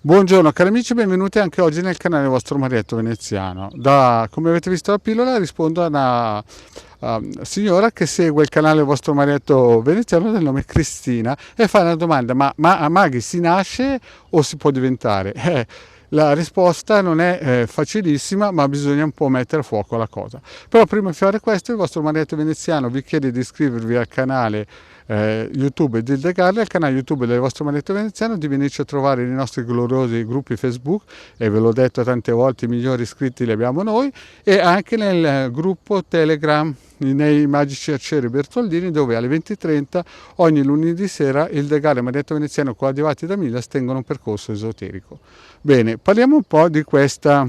Buongiorno cari amici, benvenuti anche oggi nel canale vostro Marietto Veneziano. Come avete visto la pillola, rispondo a una signora che segue il canale vostro Marietto Veneziano del nome Cristina e fa una domanda: ma a maghi si nasce o si può diventare? La risposta non è facilissima, ma bisogna un po' mettere a fuoco la cosa. Però prima di fare questo, il vostro Marietto Veneziano vi chiede di iscrivervi al canale YouTube di The Garden, al canale YouTube del vostro Marietto Veneziano, di venirci a trovare nei nostri gloriosi gruppi Facebook, e ve l'ho detto tante volte, i migliori iscritti li abbiamo noi, e anche nel gruppo Telegram nei Magici Arcieri Bertoldini, dove alle 20:30 ogni lunedì sera il The Garden Marietto Veneziano coadiuvati da Milas tengono un percorso esoterico. Bene, parliamo un po' di questa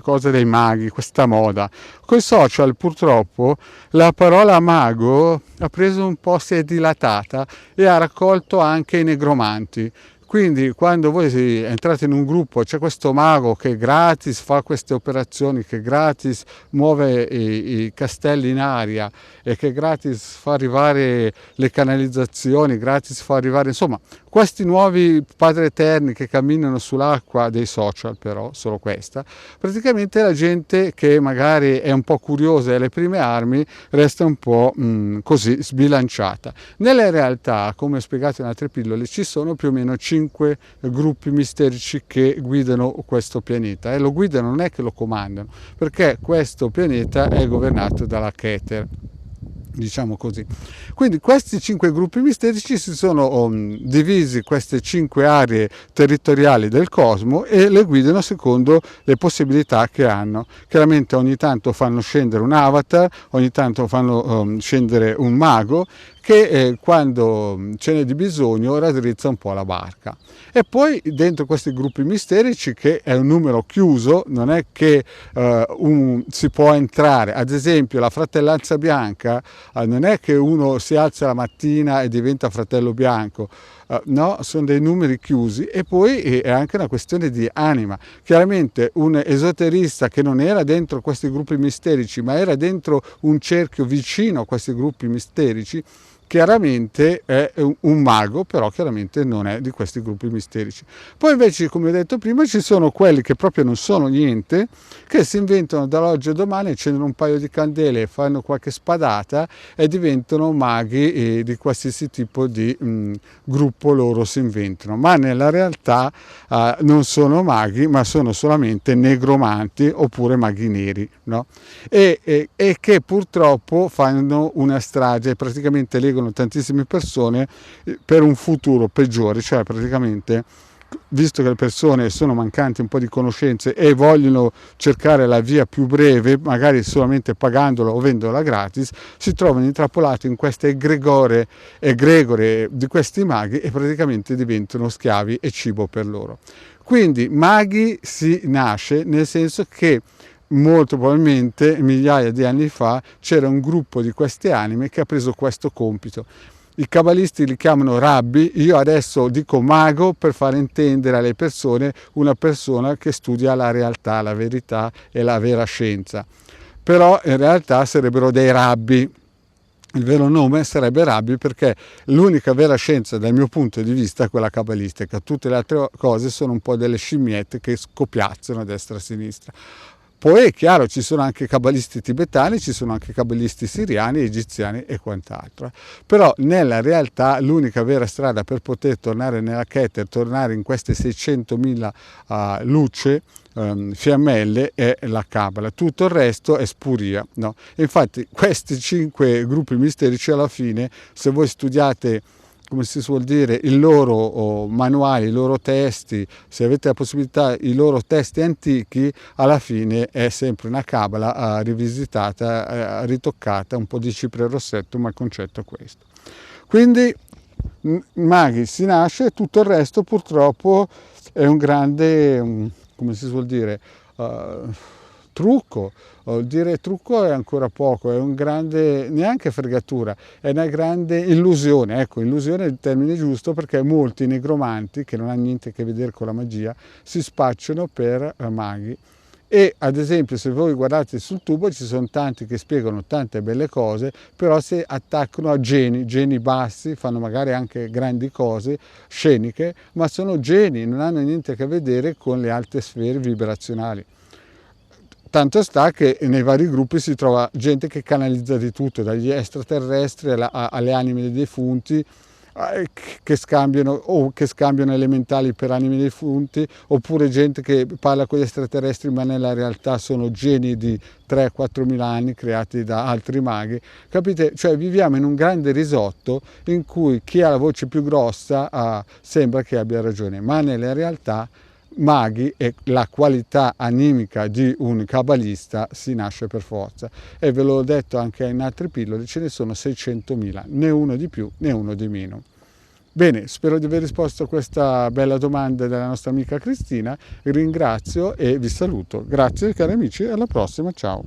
cosa dei maghi, questa moda. Con i social purtroppo la parola mago ha preso un po', si è dilatata e ha raccolto anche i negromanti. Quindi quando voi entrate in un gruppo c'è questo mago che gratis fa queste operazioni, che gratis muove i castelli in aria e che gratis fa arrivare le canalizzazioni, gratis fa arrivare, insomma, questi nuovi padri eterni che camminano sull'acqua dei social, però solo questa, praticamente la gente che magari è un po' curiosa e alle prime armi resta un po' così sbilanciata. Nella realtà, come spiegato in altre pillole, ci sono più o meno 5 gruppi misterici che guidano questo pianeta, e lo guidano, non è che lo comandano, perché questo pianeta è governato dalla Keter, diciamo così. Quindi questi 5 gruppi misterici si sono divisi, queste 5 aree territoriali del cosmo, e le guidano secondo le possibilità che hanno. Chiaramente ogni tanto fanno scendere un avatar, ogni tanto fanno scendere un mago che quando ce n'è di bisogno raddrizza un po' la barca. E poi dentro questi gruppi misterici, che è un numero chiuso, non è che si può entrare. Ad esempio la fratellanza bianca, non è che uno si alza la mattina e diventa fratello bianco, no, sono dei numeri chiusi. E poi è anche una questione di anima. Chiaramente un esoterista che non era dentro questi gruppi misterici, ma era dentro un cerchio vicino a questi gruppi misterici, chiaramente è un mago, però chiaramente non è di questi gruppi misterici. Poi invece, come ho detto prima, ci sono quelli che proprio non sono niente, che si inventano dall'oggi al domani, accendono un paio di candele, fanno qualche spadata e diventano maghi, di qualsiasi tipo di gruppo loro si inventano, ma nella realtà non sono maghi, ma sono solamente negromanti oppure maghi neri, no? E che purtroppo fanno una strage, praticamente legano tantissime persone per un futuro peggiore, cioè praticamente, visto che le persone sono mancanti un po' di conoscenze e vogliono cercare la via più breve, magari solamente pagandola o vendola gratis, si trovano intrappolati in queste egregore di questi maghi e praticamente diventano schiavi e cibo per loro. Quindi maghi si nasce nel senso che molto probabilmente migliaia di anni fa c'era un gruppo di queste anime che ha preso questo compito. I cabalisti li chiamano rabbi, io adesso dico mago per far intendere alle persone una persona che studia la realtà, la verità e la vera scienza. Però in realtà sarebbero dei rabbi. Il vero nome sarebbe rabbi, perché l'unica vera scienza dal mio punto di vista è quella cabalistica. Tutte le altre cose sono un po' delle scimmiette che scopiazzano a destra e a sinistra. Poi è chiaro, ci sono anche cabalisti tibetani, ci sono anche cabalisti siriani, egiziani e quant'altro. Però nella realtà l'unica vera strada per poter tornare nella Keter, tornare in queste 600.000 luce, fiammelle, è la Cabala. Tutto il resto è spuria, no? Infatti questi 5 gruppi misterici, alla fine, se voi studiate, come si suol dire, i loro manuali, i loro testi, se avete la possibilità, i loro testi antichi, alla fine è sempre una cabala rivisitata, ritoccata, un po' di cipria e rossetto, ma il concetto è questo. Quindi maghi si nasce, tutto il resto purtroppo è un grande, come si suol dire, trucco. Dire trucco è ancora poco, è un grande, neanche fregatura, è una grande illusione. Ecco, illusione è il termine giusto, perché molti negromanti, che non hanno niente a che vedere con la magia, si spacciano per maghi E ad esempio, se voi guardate sul tubo, ci sono tanti che spiegano tante belle cose, però si attaccano a geni bassi, fanno magari anche grandi cose sceniche, ma sono geni, non hanno niente a che vedere con le alte sfere vibrazionali. Tanto sta che nei vari gruppi si trova gente che canalizza di tutto, dagli extraterrestri alle anime dei defunti, che scambiano elementali per anime dei defunti, oppure gente che parla con gli extraterrestri ma nella realtà sono geni di 3-4 mila anni creati da altri maghi. Capite? Cioè viviamo in un grande risotto in cui chi ha la voce più grossa sembra che abbia ragione, ma nella realtà maghi e la qualità animica di un cabalista si nasce per forza, e ve l'ho detto anche in altre pillole, ce ne sono 600.000, né uno di più né uno di meno. Bene, spero di aver risposto a questa bella domanda della nostra amica Cristina, vi ringrazio e vi saluto. Grazie cari amici, alla prossima, ciao.